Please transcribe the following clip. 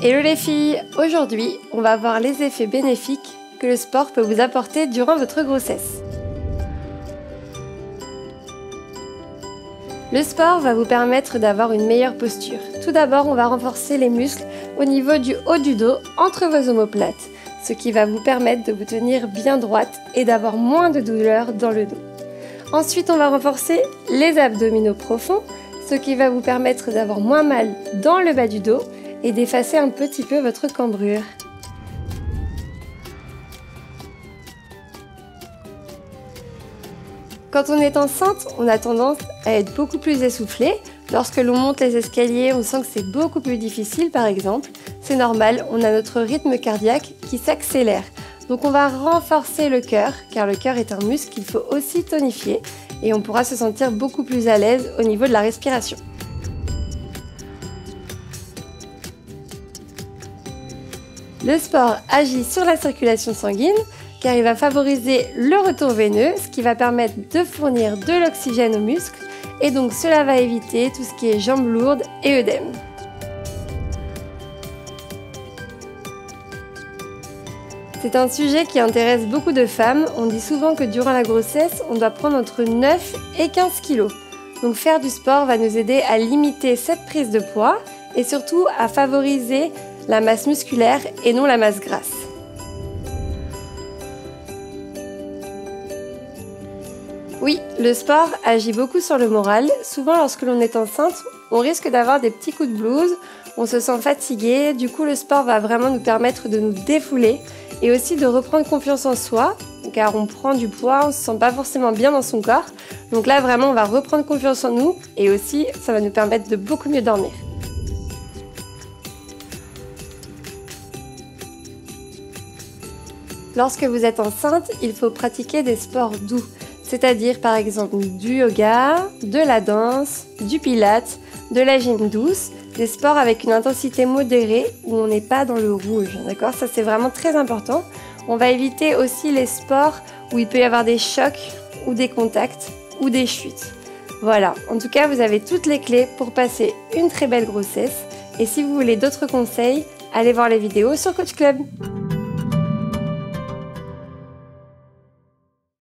Hello les filles, aujourd'hui on va voir les effets bénéfiques que le sport peut vous apporter durant votre grossesse. Le sport va vous permettre d'avoir une meilleure posture. Tout d'abord, on va renforcer les muscles au niveau du haut du dos entre vos omoplates, ce qui va vous permettre de vous tenir bien droite et d'avoir moins de douleurs dans le dos. Ensuite, on va renforcer les abdominaux profonds, ce qui va vous permettre d'avoir moins mal dans le bas du dos et d'effacer un petit peu votre cambrure. Quand on est enceinte, on a tendance à être beaucoup plus essoufflé. Lorsque l'on monte les escaliers, on sent que c'est beaucoup plus difficile par exemple. C'est normal, on a notre rythme cardiaque qui s'accélère. Donc on va renforcer le cœur, car le cœur est un muscle qu'il faut aussi tonifier et on pourra se sentir beaucoup plus à l'aise au niveau de la respiration. Le sport agit sur la circulation sanguine car il va favoriser le retour veineux, ce qui va permettre de fournir de l'oxygène aux muscles et donc cela va éviter tout ce qui est jambes lourdes et œdème. C'est un sujet qui intéresse beaucoup de femmes. On dit souvent que durant la grossesse, on doit prendre entre 9 et 15 kg. Donc faire du sport va nous aider à limiter cette prise de poids et surtout à favoriser la masse musculaire et non la masse grasse. Oui, le sport agit beaucoup sur le moral. Souvent lorsque l'on est enceinte, on risque d'avoir des petits coups de blues, on se sent fatigué, du coup le sport va vraiment nous permettre de nous défouler et aussi de reprendre confiance en soi, car on prend du poids, on ne se sent pas forcément bien dans son corps. Donc là vraiment on va reprendre confiance en nous et aussi ça va nous permettre de beaucoup mieux dormir. Lorsque vous êtes enceinte, il faut pratiquer des sports doux. C'est-à-dire par exemple du yoga, de la danse, du pilates, de la gym douce, des sports avec une intensité modérée où on n'est pas dans le rouge, d'accord? Ça c'est vraiment très important. On va éviter aussi les sports où il peut y avoir des chocs ou des contacts ou des chutes. Voilà, en tout cas vous avez toutes les clés pour passer une très belle grossesse et si vous voulez d'autres conseils, allez voir les vidéos sur Coach Club.